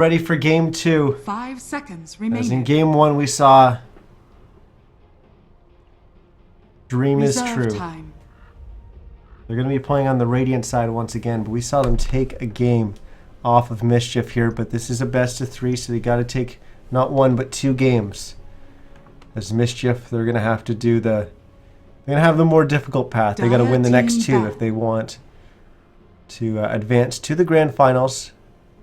Ready for game 2. 5 seconds As remaining. in game 1 we saw Dream is Reserve True. time. They're going to be playing on the Radiant side once again, but we saw them take a game off of Mischief here, but this is a best of 3, so they got to take not 1 but 2 games. As Mischief, they're going to have to do they're going to have the more difficult path. They got to win the next 2 if they want to advance to the Grand Finals.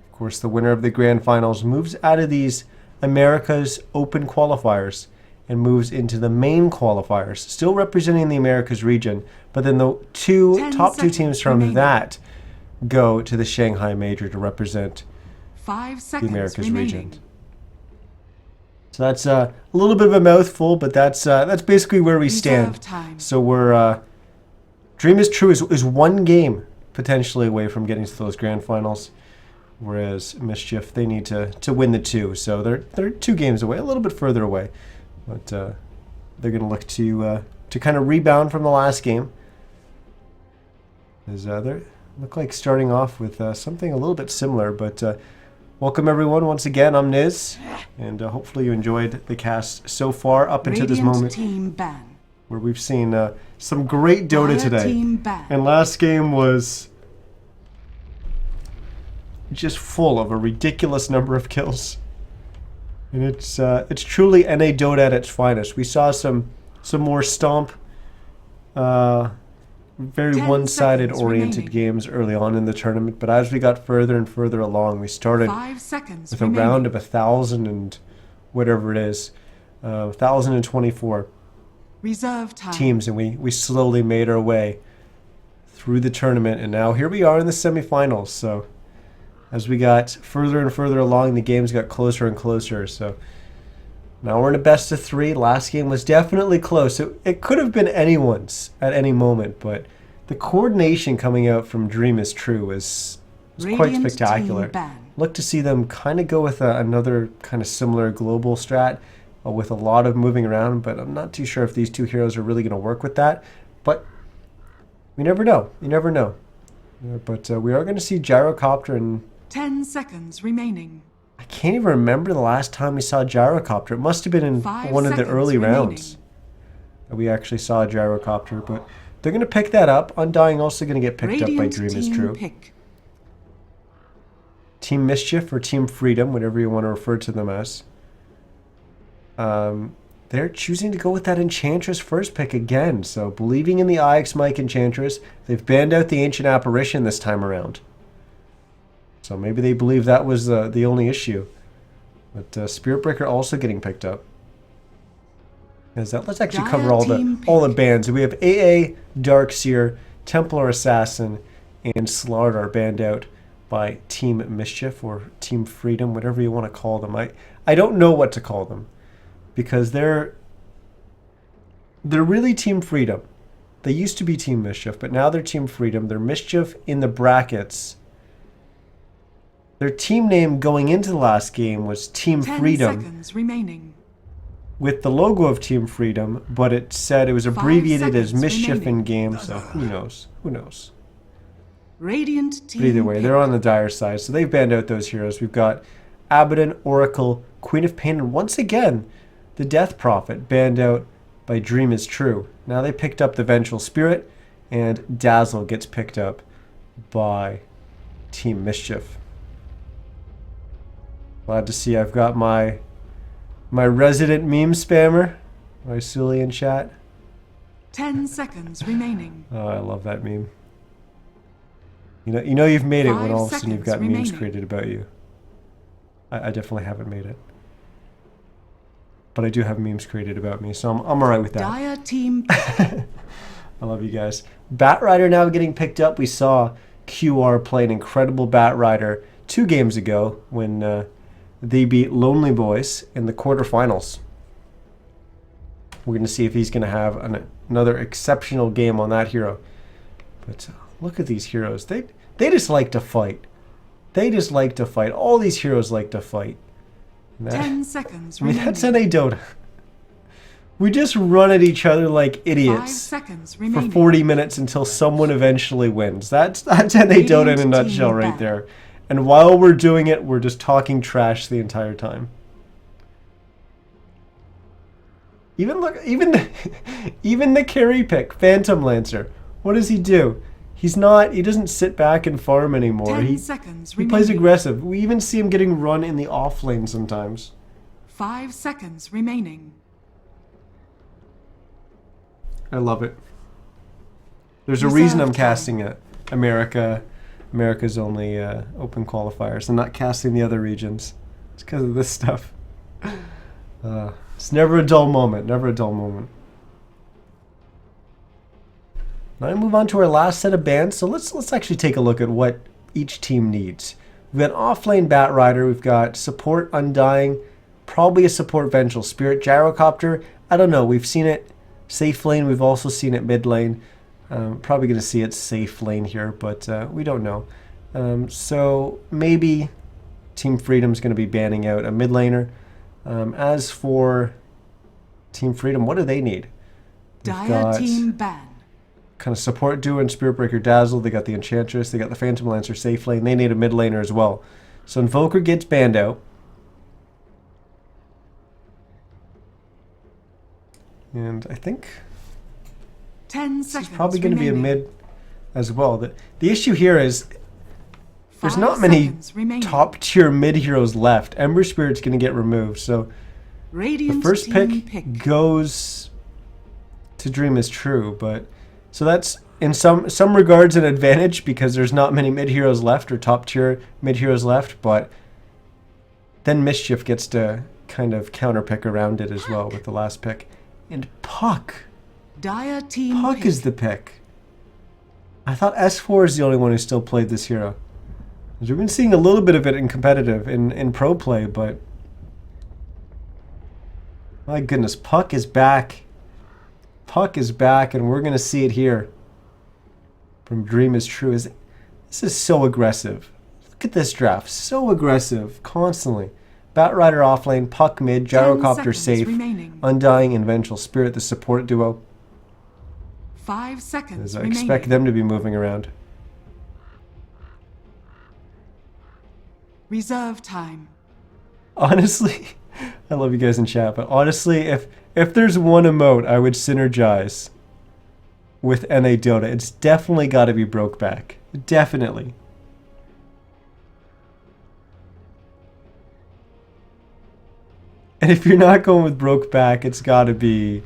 Of course, the winner of the Grand Finals moves out of these America's Open qualifiers and moves into the main qualifiers, still representing the Americas region, but then the top two teams from remaining. that go to the Shanghai Major to represent 5 the seconds Americas remaining. region. So that's a little bit of a mouthful, but that's basically where we Reserve stand. time. So we're Dream is True is 1 game potentially away from getting to those Grand Finals, whereas Mischief, they need to win the 2, so they're 2 games away, a little bit further away, but they're going to look to kind of rebound from the last game, as they look like starting off with something a little bit similar. But welcome everyone once again. I'm Niz, and hopefully you enjoyed the cast so far up until this Radiant moment, team ban. where we've seen some great Dota Dire today. team ban. And last game was just full of a ridiculous number of kills. And it's truly NA Dota at its finest. We saw some more stomp, very 10 one-sided seconds oriented remaining. games early on in the tournament. But as we got further and further along, we started 5 seconds with a remaining. round of 1,000 and whatever it is, 1,024 Reserve time. teams, and we slowly made our way through the tournament, and now here we are in the semifinals. So as we got further and further along, the games got closer and closer. So now we're in a best of 3. Last game was definitely close. It could have been anyone's at any moment, but the coordination coming out from Dream is True was quite Radiant spectacular. team ban. Look to see them kind of go with another kind of similar global strat with a lot of moving around, but I'm not too sure if these 2 heroes are really going to work with that. But we never know. You never know. But we are going to see Gyrocopter, and 10 seconds remaining. I can't even remember the last time we saw Gyrocopter. It must have been in 5 one of the seconds early remaining. rounds that we actually saw a Gyrocopter, but they're going to pick that up. Undying also going to get picked up by Radiant Dream is team True. pick. Team Mischief or Team Freedom, whatever you want to refer to them as. They're choosing to go with that Enchantress first pick again. So believing in the IX Mike Enchantress, they've banned out the Ancient Apparition this time around. So maybe they believe that was the only issue. But Spirit Breaker also getting picked up. Let's actually Dire cover all team the pick. bans. We have AA, Darkseer, Templar Assassin, and Slard are banned out by Team Mischief or Team Freedom, whatever you want to call them. I don't know what to call them, because they're really Team Freedom. They used to be Team Mischief, but now they're Team Freedom. They're Mischief in the brackets. Their team name going into the last game was Team 10 Freedom, seconds remaining. with the logo of Team Freedom, but it said it was abbreviated as seconds Mischief remaining. in game, so who knows? Who knows? Radiant team But either way, pick. they're on the Dire side, so they've banned out those heroes. We've got Abaddon, Oracle, Queen of Pain, and once again, the Death Prophet banned out by Dream is True. Now they picked up the Vengeful Spirit, and Dazzle gets picked up by Team Mischief. Glad to see I've got my resident meme spammer, my Sulian chat. 10 seconds remaining. Oh, I love that meme. You know you've made it when 5 all of a sudden you've got seconds memes remaining. created about you. I definitely haven't made it. But I do have memes created about me, so I'm alright with that. Dire team I love you guys. Bat Rider now getting picked up. We saw QR play an incredible Bat Rider 2 games ago when they beat Lonely Boys in the quarterfinals. We're going to see if he's going to have another exceptional game on that hero. But look at these heroes. They just like to fight. They just like to fight. All these heroes like to fight. 10 seconds I mean, remaining. that's NA Dota. We just run at each other like 5 idiots seconds for remaining. 40 minutes until someone eventually wins. That's NA Dota in a nutshell right there. And while we're doing it, we're just talking trash the entire time. Even even the carry pick, Phantom Lancer. What does he do? He doesn't sit back and farm anymore. 10 seconds he plays remaining. aggressive. We even see him getting run in the off lane sometimes. 5 seconds remaining. I love it. There's a Reserve reason I'm time. casting it. America's only open qualifiers. I'm not casting the other regions. It's because of this stuff. It's never a dull moment. Never a dull moment. Now I move on to our last set of bans. So let's actually take a look at what each team needs. We've got offlane Bat Rider. We've got support Undying. Probably a support Vengeful Spirit. Gyrocopter. I don't know. We've seen it safe lane. We've also seen it mid lane. Probably going to see it safe lane here, but we don't know. So maybe Team Freedom's going to be banning out a mid laner. As for Team Freedom, what do they need? They've Dire got team ban. kind of support duo and Spirit Breaker Dazzle. They got the Enchantress. They got the Phantom Lancer safe lane. They need a mid laner as well. So Invoker gets banned out. And I think 10 this seconds is probably going to be a remaining. mid as well. The issue here is there's 5 not many seconds remaining. top tier mid heroes left. Ember Spirit's going to get removed. So Radiant the first team pick goes to Dream is True, but so that's in some regards an advantage because there's not many mid heroes left or top tier mid heroes left, but then Mischief gets to kind of counter pick around it as well with the last pick. And Puck. Dire team Puck pick. is the pick. I thought S4 is the only one who still played this hero. We've been seeing a little bit of it in competitive, in pro play, but my goodness, Puck is back. Puck is back, and we're going to see it here from Dream is True. This is so aggressive. Look at this draft. So aggressive, constantly. Bat Rider offlane, Puck mid, 10 Gyrocopter seconds safe, remaining. Undying and Vengeful Spirit, the support duo. 5 seconds As I remaining. expect them to be moving around. Reserve time. Honestly, I love you guys in chat, but honestly, if there's one emote I would synergize with NA Dota, it's definitely got to be Brokeback. Definitely. And if you're not going with Brokeback, it's got to be...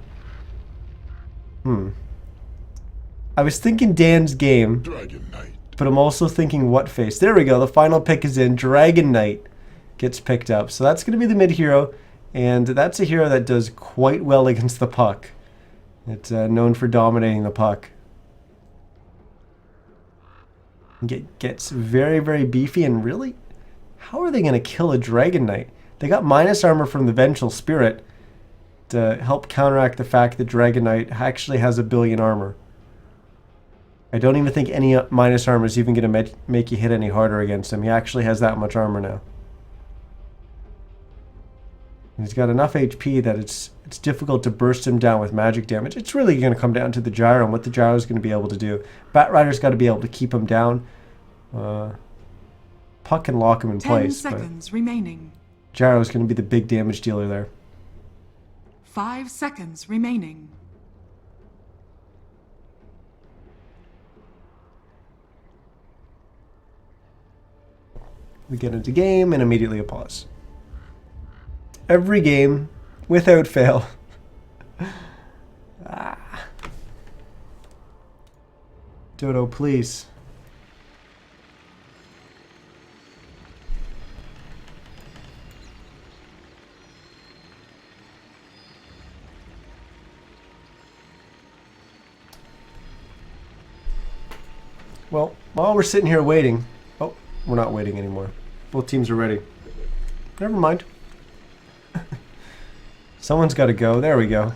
I was thinking Dan's Game, Dragon Knight. but I'm also thinking What Face. There we go. The final pick is in. Dragon Knight gets picked up. So that's going to be the mid hero, and that's a hero that does quite well against the puck. It's known for dominating the puck. Gets very, very beefy, and really, how are they going to kill a Dragon Knight? They got minus armor from the Vengeful Spirit to help counteract the fact that Dragon Knight actually has 1 billion armor. I don't even think any minus armor is even going to make you hit any harder against him. He actually has that much armor now. And he's got enough HP that it's difficult to burst him down with magic damage. It's really going to come down to the gyro and what the gyro is going to be able to do. Bat Rider's got to be able to keep him down. Puck can lock him in 10 place, but seconds remaining. Gyro's going to be the big damage dealer there. 5 seconds remaining. We get into game and immediately a pause. Every game, without fail. Dodo, please. Well, while we're sitting here waiting... Oh, we're not waiting anymore. Both teams are ready. Never mind. Someone's got to go. There we go.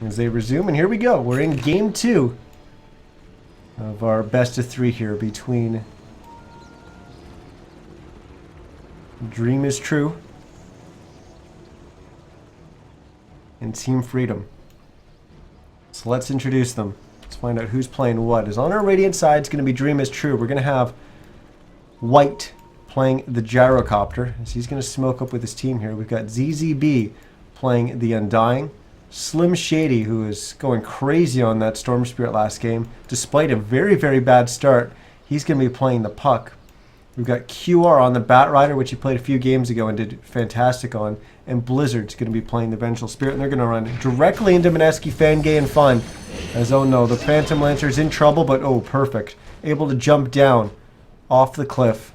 As they resume, and here we go. We're in game 2 of our best of 3 here between Dream is True and Team Freedom. So let's introduce them. Let's find out who's playing what. Is on our Radiant side, it's going to be Dream is True. We're going to have White playing the Gyrocopter, as he's going to smoke up with his team here. We've got ZZB playing the Undying. Slim Shady, who is going crazy on that Storm Spirit last game, despite a very, very bad start, he's going to be playing the Puck. We've got QR on the Bat Rider, which he played a few games ago and did fantastic on. And Blizzard's going to be playing the Vengeful Spirit, and they're going to run directly into Mineski, Fangay, and Fun. As, oh no, the Phantom Lancer's in trouble, but oh, perfect. Able to jump down off the cliff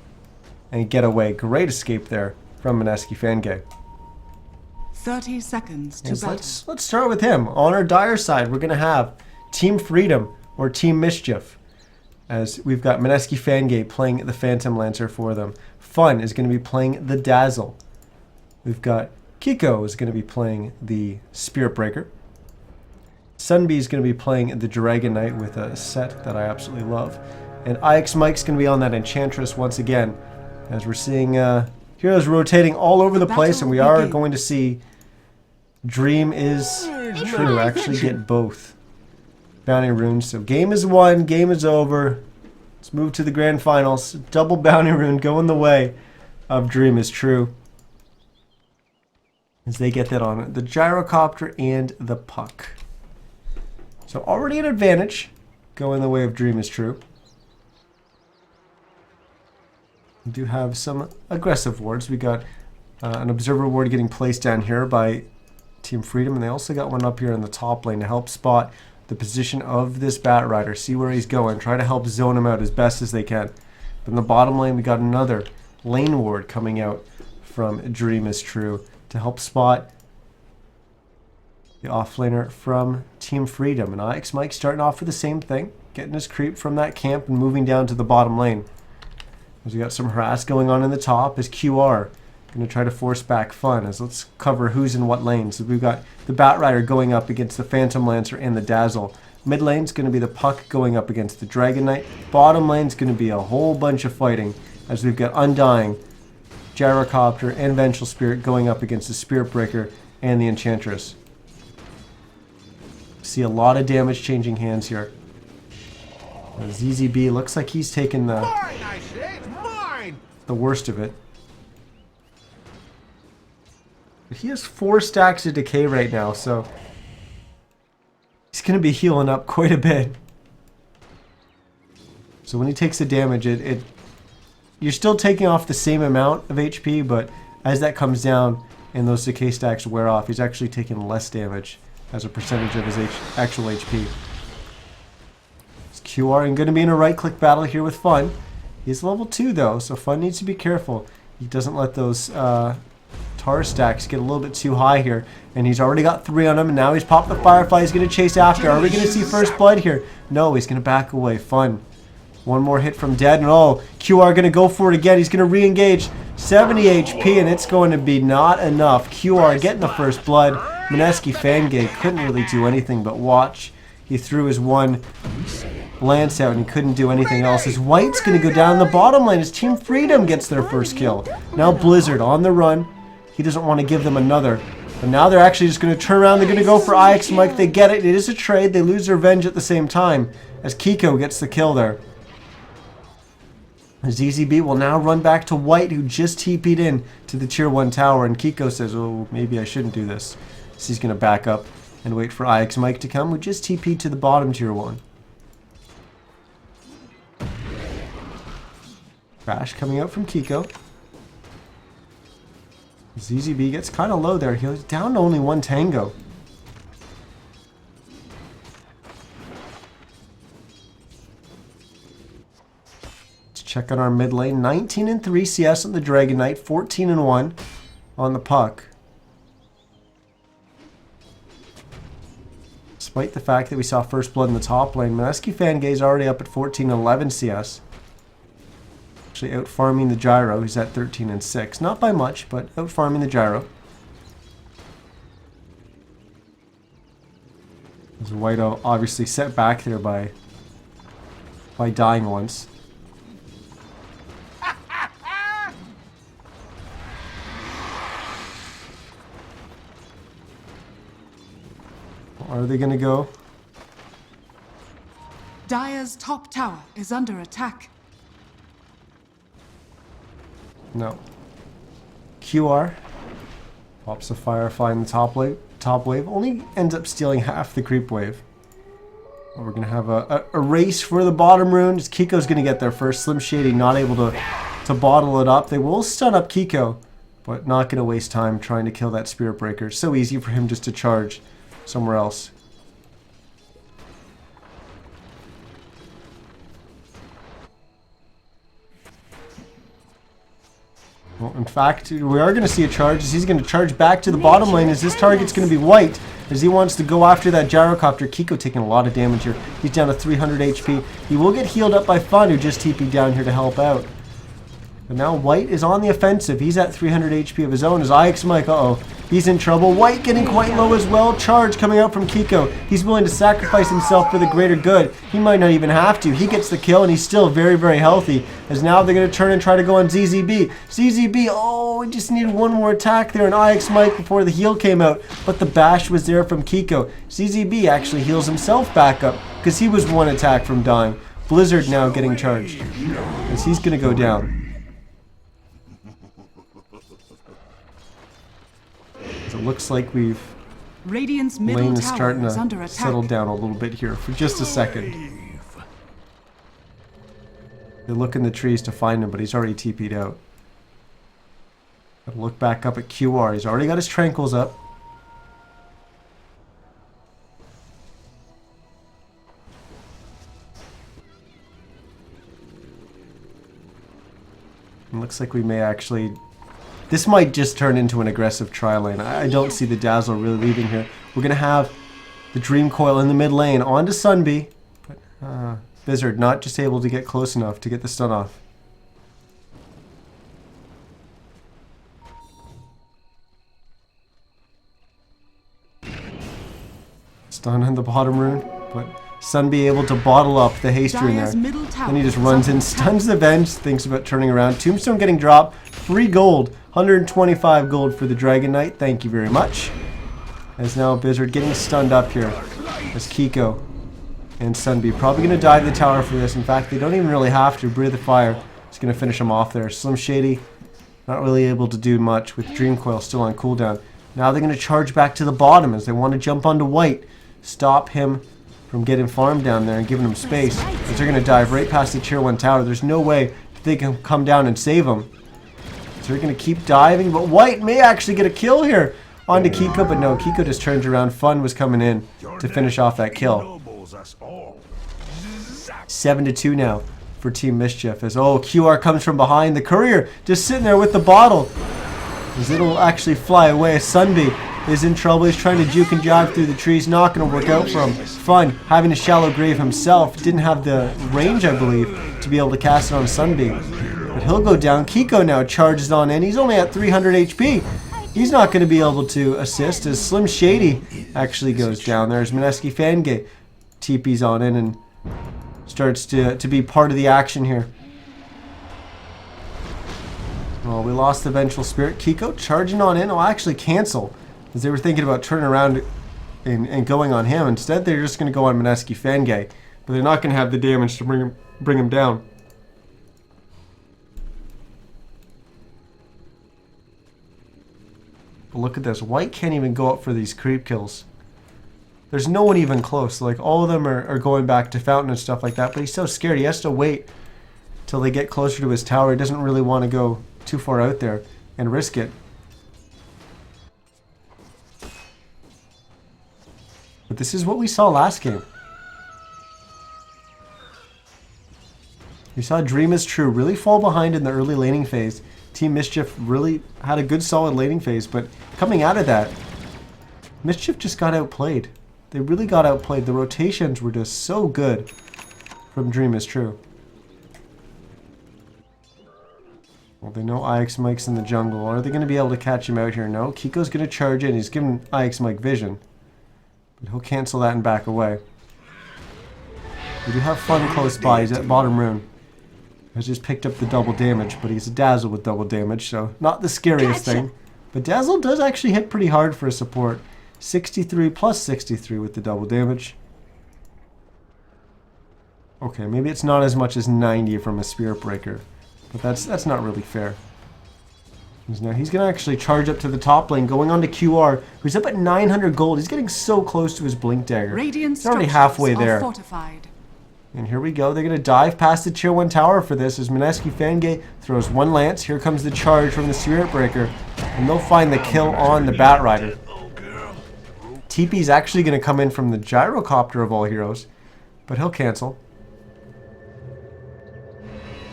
and get away. Great escape there from Mineski, Fangay. 30 seconds to battle. Let's start with him. On our Dire side, we're going to have Team Freedom or Team Mischief, as we've got Mineski, Fangay playing the Phantom Lancer for them. Fun is going to be playing the Dazzle. We've got Kiko is going to be playing the Spirit Breaker. Sunbee is going to be playing the Dragon Knight with a set that I absolutely love. And IX Mike's going to be on that Enchantress once again, as we're seeing heroes rotating all over the place, and we are going to see Dream is True actually get both bounty runes. So game is won, game is over. Let's move to the grand finals. Double bounty rune going the way of Dream is True, as they get that on the Gyrocopter and the Puck. So already an advantage going the way of Dream is True. We do have some aggressive wards. We got an Observer ward getting placed down here by Team Freedom, and they also got one up here in the top lane to help spot the position of this Bat Rider, see where he's going, try to help zone him out as best as they can. But in the bottom lane, we got another lane ward coming out from Dream is True to help spot the offlaner from Team Freedom. And IX Mike starting off with the same thing, getting his creep from that camp and moving down to the bottom lane. As we got some harass going on in the top, is QR going to try to force back Fun. As let's cover who's in what lanes. So we've got the Bat Rider going up against the Phantom Lancer and the Dazzle. Mid lane's going to be the Puck going up against the Dragon Knight. Bottom lane's going to be a whole bunch of fighting, as we've got Undying, Gyrocopter, and Vengeful Spirit going up against the Spirit Breaker and the Enchantress. See a lot of damage changing hands here. ZZB looks like he's taken the worst of it. But he has 4 stacks of decay right now, so he's going to be healing up quite a bit. So when he takes the damage, you're still taking off the same amount of HP, but as that comes down and those decay stacks wear off, he's actually taking less damage as a percentage of his actual HP. It's QR and going to be in a right-click battle here with Fun. He's level 2 though, so Fun needs to be careful. He doesn't let those tar stacks get a little bit too high here. And he's already got 3 on him, and now he's popped the Firefly. He's going to chase after. Are we going to see first blood here? No, he's going to back away. Fun. One more hit from Dead, and oh, QR going to go for it again. He's going to re-engage. 70 HP, and it's going to be not enough. QR getting the first blood. Mineski, Fangay couldn't really do anything but watch. He threw his one lance out and he couldn't do anything else. His White's going to go down the bottom lane. His Team Freedom gets their first kill. Now Blizzard on the run. He doesn't want to give them another. But now they're actually just going to turn around. They're going to go for IX Mike. They get it. It is a trade. They lose their revenge at the same time, as Kiko gets the kill there. ZZB will now run back to White, who just TP'd in to the tier 1 tower. And Kiko says, oh, maybe I shouldn't do this. So he's going to back up and wait for IX Mike to come, who just TP'd to the bottom tier 1. Crash coming out from Kiko. ZZB gets kind of low there. He's down to only 1 tango. Let's check on our mid lane. 19 and 3 CS on the Dragon Knight. 14 and 1 on the Puck. Despite the fact that we saw first blood in the top lane, Mineski Fangay is already up at 14 and 11 CS. Actually out farming the Gyro, who's at 13 and 6. Not by much, but out farming the Gyro. As White obviously set back there by dying once. Are they going to go Dire's top tower is under attack. No. QR pops a Firefly in the top wave. Only ends up stealing half the creep wave. We're going to have a race for the bottom rune. Kiko's going to get there first. Slim Shady not able to bottle it up. They will stun up Kiko, but not going to waste time trying to kill that Spirit Breaker. So easy for him just to charge somewhere else. Well, in fact, we are going to see a charge as he's going to charge back to the bottom lane as this target's going to be white as he wants to go after that gyrocopter. Kiko taking a lot of damage here. He's down to 300 HP. He will get healed up by Fun, who just TP'd down here to help out. But now White is on the offensive. He's at 300 HP of his own as IX Mike, he's in trouble. White getting quite low as well. Charge coming out from Kiko. He's willing to sacrifice himself for the greater good. He might not even have to. He gets the kill and he's still very, very healthy. As now they're going to turn and try to go on ZZB. ZZB, he just needed one more attack there on IX Mike before the heal came out. But the bash was there from Kiko. ZZB actually heals himself back up because he was one attack from dying. Blizzard now getting charged as he's going to go down. It looks like we've Radiant's middle lane is tower starting is under to attack. settle down a little bit here for just a second. They look in the trees to find him, but he's already TP'd out. Gotta look back up at QR. He's already got his tranquils up. It looks like we may actually... This might just turn into an aggressive tri lane. I don't see the Dazzle really leaving here. We're going to have the Dream Coil in the mid lane onto Sunbee. But Blizzard not just able to get close enough to get the stun off. Stun on the bottom rune. But Sunbee able to bottle up the haste rune there. Then he just runs in, stuns the Venge, thinks about turning around. Tombstone getting dropped. Free gold. 125 gold for the Dragon Knight. Thank you very much. As now Blizzard getting stunned up here. As Kiko and Sunbee probably going to dive the tower for this. In fact, they don't even really have to. Breathe the Fire is going to finish him off there. Slim Shady not really able to do much with Dream Coil still on cooldown. Now they're going to charge back to the bottom as they want to jump onto White. Stop him from getting farmed down there and giving him space. As they're going to dive right past the tier 1 tower. There's no way that they can come down and save him. So they're going to keep diving, but White may actually get a kill here onto Kiko, but no, Kiko just turns around. Fun was coming in to finish off that kill. 7-2 now for Team Mischief as, QR comes from behind. The Courier just sitting there with the bottle as it'll actually fly away. Sunbee is in trouble. He's trying to juke and jive through the trees. Not going to work out for him. Fun having a shallow grave himself. Didn't have the range, I believe, to be able to cast it on Sunbee. But he'll go down. Kiko now charges on in. He's only at 300 HP. He's not going to be able to assist as Slim Shady actually goes down. There's Mineski Fangate. TP's on in and starts to be part of the action here. Well, we lost the Vengeful Spirit. Kiko charging on in. I'll actually cancel as they were thinking about turning around and going on him. Instead, they're just going to go on Mineski Fangate. But they're not going to have the damage to bring him down. But look at this. White can't even go up for these creep kills. There's no one even close. Like, all of them are going back to Fountain and stuff like that. But he's so scared. He has to wait till they get closer to his tower. He doesn't really want to go too far out there and risk it. But this is what we saw last game. We saw Dream is True really fall behind in the early laning phase. Team Mischief really had a good solid laning phase, but coming out of that, Mischief just got outplayed. They really got outplayed. The rotations were just so good from Dream is True. Well, they know IX Mike's in the jungle. Are they going to be able to catch him out here? No. Kiko's going to charge in. He's giving IX Mike vision. But he'll cancel that and back away. We do have Fun close by. He's at bottom rune. Has just picked up the double damage, but he's a Dazzle with double damage, so not the scariest thing. But Dazzle does actually hit pretty hard for a support. 63 plus 63 with the double damage. Okay, maybe it's not as much as 90 from a Spirit Breaker. But that's not really fair. Now he's going to actually charge up to the top lane, going on to QR, who's up at 900 gold. He's getting so close to his Blink Dagger. He's already halfway there. Fortified. And here we go. They're going to dive past the Tier 1 tower for this as Mineski Fangate throws one lance. Here comes the charge from the Spirit Breaker. And they'll find the kill on the Bat Rider. TP's actually going to come in from the Gyrocopter of all heroes. But he'll cancel.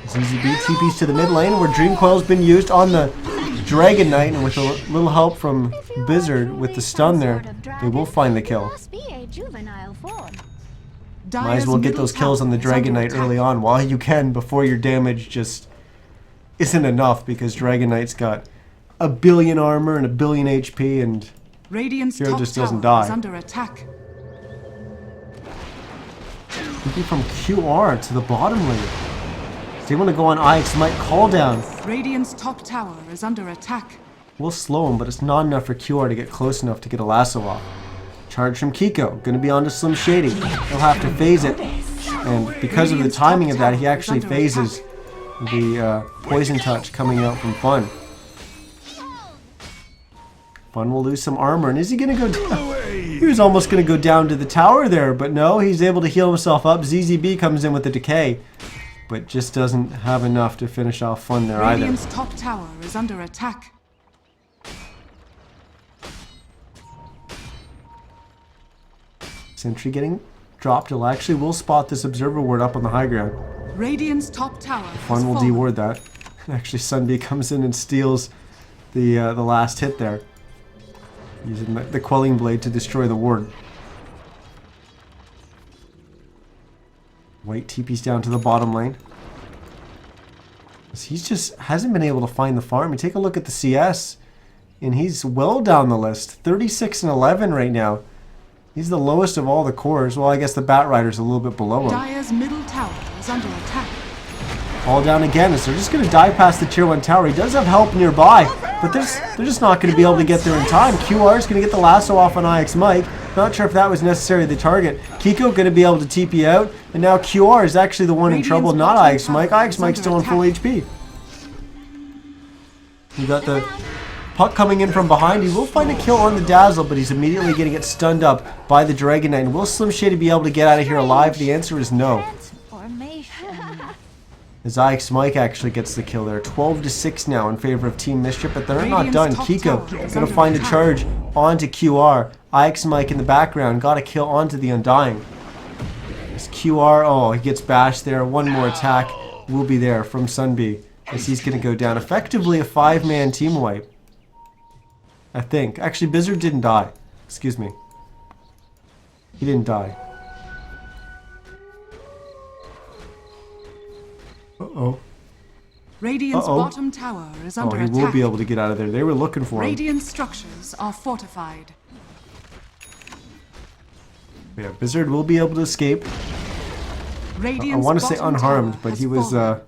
ZZB TP's to the mid lane where Dream Coil's been used on the Dragon Knight, and with a little help from Blizzard with the stun there, they will find the kill. Might as well get those kills on the Dragon Knight early on while you can before your damage just isn't enough, because Dragon Knight's got 1 billion armor and 1 billion HP and hero just doesn't die. Under attack. Looking from QR to the bottom lane. They want to go on IX Might call down. Radiant's top tower is under attack. We'll slow him, but it's not enough for QR to get close enough to get a lasso off. Charge from Kiko. Going to be on to Slim Shady. He'll have to phase it. And because of the timing of that, he actually phases the Poison Touch coming out from Fun. Fun will lose some armor. And is he going to go down? He was almost going to go down to the tower there, but no, he's able to heal himself up. ZZB comes in with the decay, but just doesn't have enough to finish off Fun there either. Radiant's top tower is under attack. Sentry getting dropped. He'll actually will spot this observer ward up on the high ground. Radiant's top tower. Fun will deward that. Actually, Sunbeam comes in and steals the last hit there, using the Quelling Blade to destroy the ward. White TP's down to the bottom lane. He's just hasn't been able to find the farm. You take a look at the CS, and he's well down the list. 36 and 11 right now. He's the lowest of all the cores. Well, I guess the Bat Rider's a little bit below him. Dire's middle tower is under attack. All down again, so they're just going to dive past the Tier 1 tower. He does have help nearby, but they're just not going to be able to get there in time. QR is going to get the lasso off on IX Mike. Not sure if that was necessarily the target. Kiko going to be able to TP out, and now QR is actually the one in trouble, not IX Mike. IX Mike's still on full HP. We got the puck coming in from behind. He will find a kill on the Dazzle, but he's immediately getting it stunned up by the Dragon Knight. Will Slim Shady be able to get out of here alive? The answer is no. As IX Mike actually gets the kill there. 12-6 now in favor of Team Mischief, but they're not done. Kiko going to find a charge onto QR. IX Mike in the background got a kill onto the Undying. As QR, oh, he gets bashed there. One more attack will be there from Sunbee, as he's going to go down. Effectively a 5-man team wipe, I think. Actually, Blizzard didn't die. Excuse me. He didn't die. Uh-oh. Radiant's bottom tower is under attack. Oh, he will be able to get out of there. They were looking for him. Radiant structures are fortified. Yeah, Blizzard will be able to escape. I want to say unharmed, but he wasn't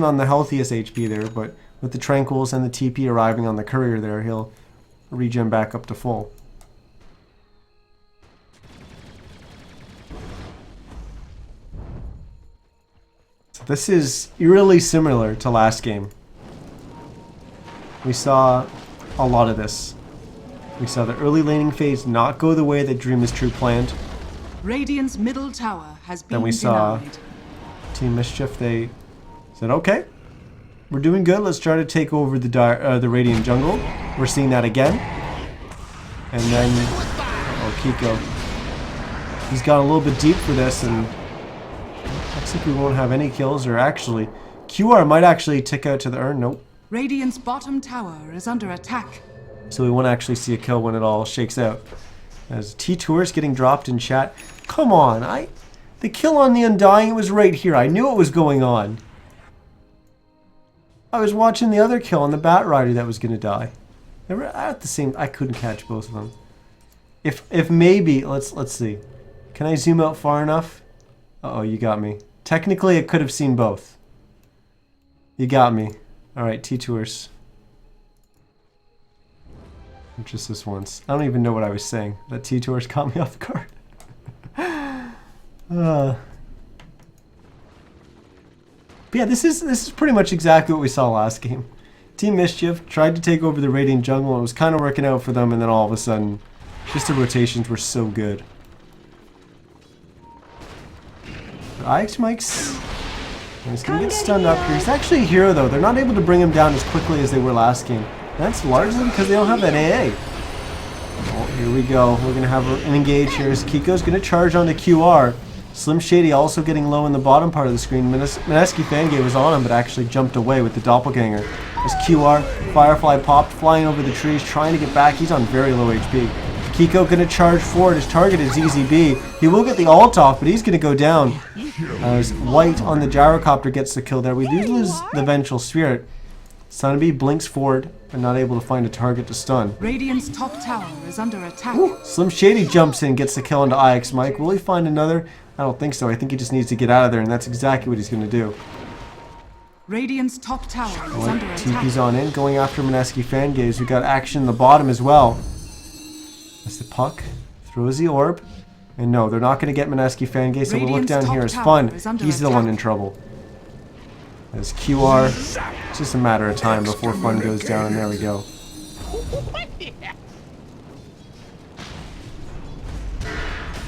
on the healthiest HP there, but with the Tranquils and the TP arriving on the courier there, he'll regen back up to full. So this is eerily similar to last game. We saw a lot of this. We saw the early laning phase not go the way that Dream is True planned. Radiant's middle tower has been Then we saw Team Mischief. They said, "Okay, we're doing good. Let's try to take over the Radiant jungle." We're seeing that again. And then, Kiko. He's got a little bit deep for this, and looks like we won't have any kills. Or actually, QR might actually tick out to the urn. Nope. Radiant's bottom tower is under attack. So we won't actually see a kill when it all shakes out. As T-Tour's getting dropped in chat. Come on, the kill on the Undying was right here. I knew it was going on. I was watching the other kill on the Bat Rider that was going to die. They were at the same. I couldn't catch both of them. If maybe let's see. Can I zoom out far enough? Uh-oh, you got me. Technically, it could have seen both. You got me. All right, T-Tours. Just this once. I don't even know what I was saying. That T-Tours caught me off guard. But yeah, this is pretty much exactly what we saw last game. Team Mischief tried to take over the Radiant jungle and it was kind of working out for them, and then all of a sudden, just the rotations were so good. Ix Mike's he's going to get stunned up here. He's actually a hero though. They're not able to bring him down as quickly as they were last game. That's largely because they don't have that AA. Oh, here we go. We're going to have an engage here as Kiko's going to charge on the QR. Slim Shady also getting low in the bottom part of the screen. Mineski Fangate was on him but actually jumped away with the doppelganger. As QR, Firefly popped, flying over the trees, trying to get back. He's on very low HP. Kiko going to charge forward. His target is ZZB. He will get the ult off, but he's going to go down. As White on the gyrocopter gets the kill there. We do lose the Vengeful Spirit. Sunby blinks forward, but not able to find a target to stun. Radiant's top tower is under attack. Ooh, Slim Shady jumps in, gets the kill into IX Mike. Will he find another? I don't think so. I think he just needs to get out of there, and that's exactly what he's going to do. Radiant's top tower is under attack. TP's on in, going after Mineski Fangaze. We got action in the bottom as well. As the puck throws the orb. And no, they're not going to get Mineski Fangaze, so we'll look down here as Fun. He's the one in trouble. As QR, it's just a matter of time before Fun goes down, and there we go.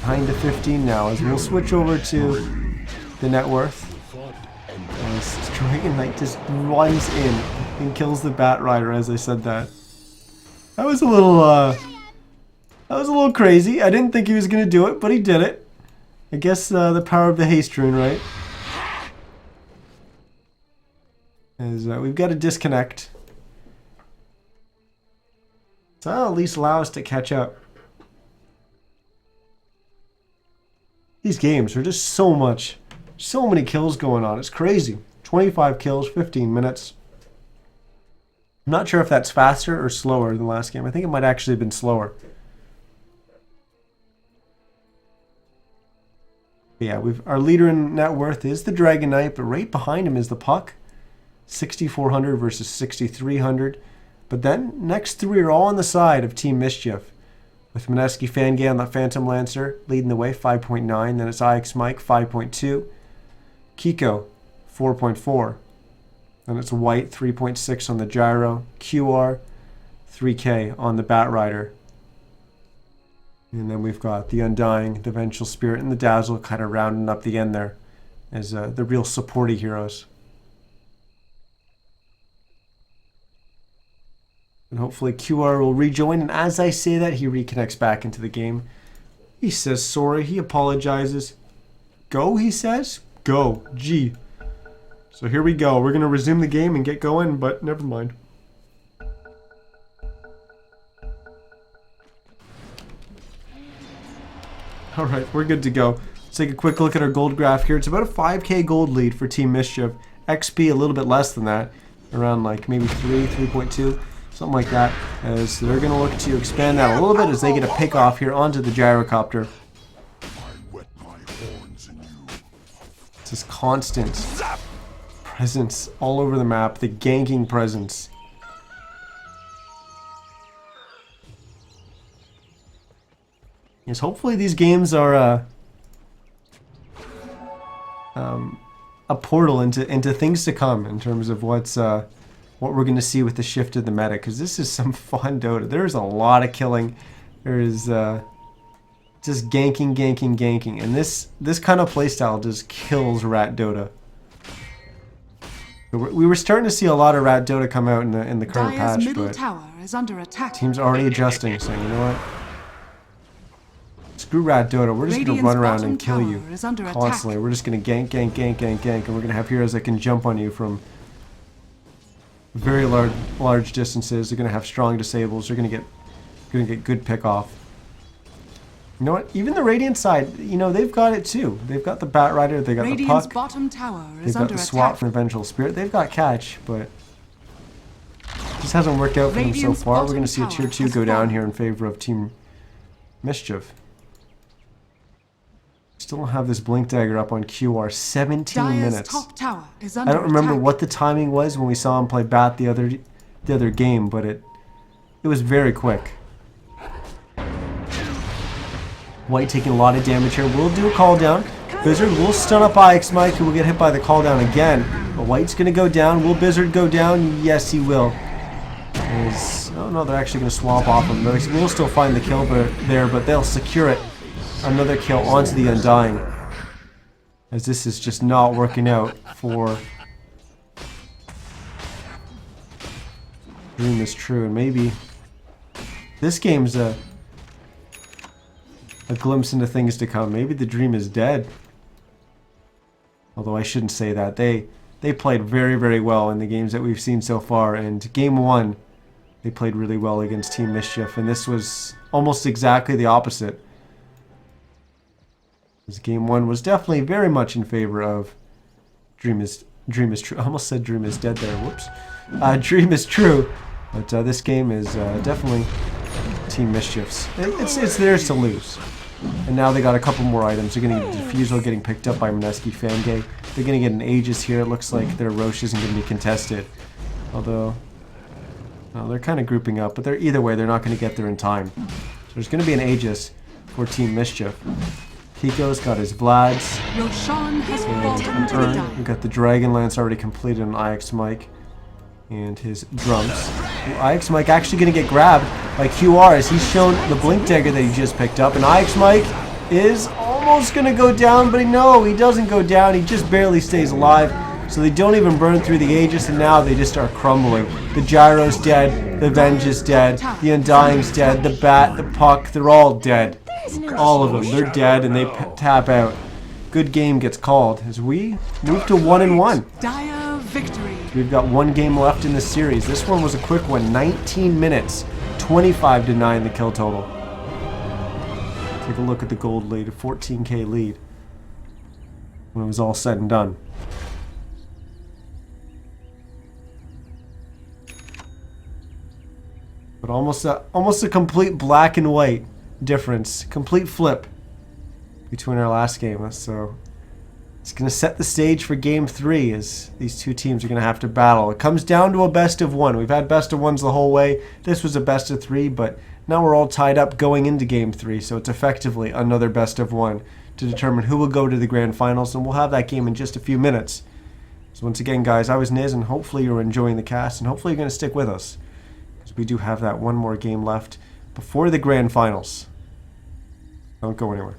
Behind to 15 now, as we'll switch over to the net worth. As Dragon Knight just runs in and kills the Bat Rider as I said that. That was a little crazy. I didn't think he was going to do it, but he did it. I guess the power of the haste rune, right? As we've got to disconnect. So that'll at least allow us to catch up. These games are just so many kills going on. It's crazy. 25 kills, 15 minutes. I'm not sure if that's faster or slower than last game. I think it might actually have been slower. But yeah, our leader in net worth is the Dragon Knight, but right behind him is the puck. 6,400 versus 6,300. But then, next three are all on the side of Team Mischief. With Mineski Fangay on the Phantom Lancer leading the way, 5.9. Then it's IX Mike, 5.2. Kiko, 4.4. Then it's White, 3.6 on the Gyro. QR, 3K on the Bat Rider. And then we've got the Undying, the Vengeful Spirit, and the Dazzle kind of rounding up the end there as the real supporty heroes. And hopefully QR will rejoin, and as I say that, he reconnects back into the game. He says sorry, he apologizes. Go, he says? Go. G. So here we go. We're going to resume the game and get going, but never mind. Alright, we're good to go. Let's take a quick look at our gold graph here. It's about a 5k gold lead for Team Mischief. XP a little bit less than that. Around like maybe 3.2. Something like that. As they're going to look to expand that a little bit as they get a pick off here onto the gyrocopter. It's this constant presence all over the map. The ganking presence. Yes, hopefully these games are a portal into things to come in terms of what we're going to see with the shift of the meta, because this is some fun Dota. There's a lot of killing. There is just ganking, and this kind of playstyle just kills Rat Dota. We were starting to see a lot of Rat Dota come out in the current patch, middle but tower is under attack. teams already adjusting, saying, you know what? Screw Rat Dota, we're just going to run around and kill you constantly. We're just going to gank, and we're going to have heroes that can jump on you from very large distances. They're going to have strong disables. They're going to get good pick off. You know what? Even the Radiant side, you know, they've got it too. They've got the Bat Rider, they got Radiant's the puck. bottom tower is they've got under the swap attack. from the Vengeful Spirit. They've got catch, but this hasn't worked out for them so Radiant's far. We're going to see a bottom tier 2 tower go has down fallen. here in favor of Team Mischief. Still don't have this Blink Dagger up on QR. 17 Dire's minutes. top tower is I under don't remember attack. what the timing was when we saw him play Bat the other game, but it was very quick. White taking a lot of damage here. We'll do a call down. Blizzard will stun up IX Mike, who will get hit by the call down again. But White's going to go down. Will Blizzard go down? Yes, he will. Oh no, they're actually going to swap off him. We'll still find the kill there, but they'll secure it. Another kill onto the Undying. As this is just not working out for Dream is True. And maybe this game's a glimpse into things to come. Maybe the dream is dead. Although I shouldn't say that. They played very, very well in the games that we've seen so far. And game 1, they played really well against Team Mischief. And this was almost exactly the opposite. This game 1 was definitely very much in favor of Dream is True. I almost said Dream is Dead there. Whoops. Dream is True. But this game is definitely Team Mischief's. It's theirs to lose. And now they got a couple more items. They're getting a Diffusal getting picked up by Mineski Fangay. They're going to get an Aegis here. It looks like their Roche isn't going to be contested. Although, well, they're kind of grouping up. But either way, they're not going to get there in time. So there's going to be an Aegis for Team Mischief. Kiko's got his Vlads. Roshan has And fallen to the Urn. dark. We've got the Dragon Lance already completed on IX Mike. And his drums. IX Mike actually going to get grabbed by QR as he's shown the Blink Dagger that he just picked up. And IX Mike is almost going to go down, but no, he doesn't go down. He just barely stays alive. So they don't even burn through the Aegis, and now they just start crumbling. The Gyro's dead, the Venge is dead, the Undying's dead, the Bat, the Puck, they're all dead. All of them, they're dead, and they tap out. Good game gets called as we move to 1-1. Dire victory. We've got one game left in this series. This one was a quick one, 19 minutes, 25-9 the kill total. Take a look at the gold lead, a 14k lead when it was all said and done. But almost a complete black and white difference, complete flip between our last game. So it's going to set the stage for game 3 as these two teams are going to have to battle. It comes down to a best of 1. We've had best of 1s the whole way. This was a best of 3, but now we're all tied up going into game 3. So it's effectively another best of 1 to determine who will go to the grand finals. And we'll have that game in just a few minutes. So once again, guys, I was Niz, and hopefully you're enjoying the cast, and hopefully you're going to stick with us, because we do have that one more game left before the grand finals. Don't go anywhere.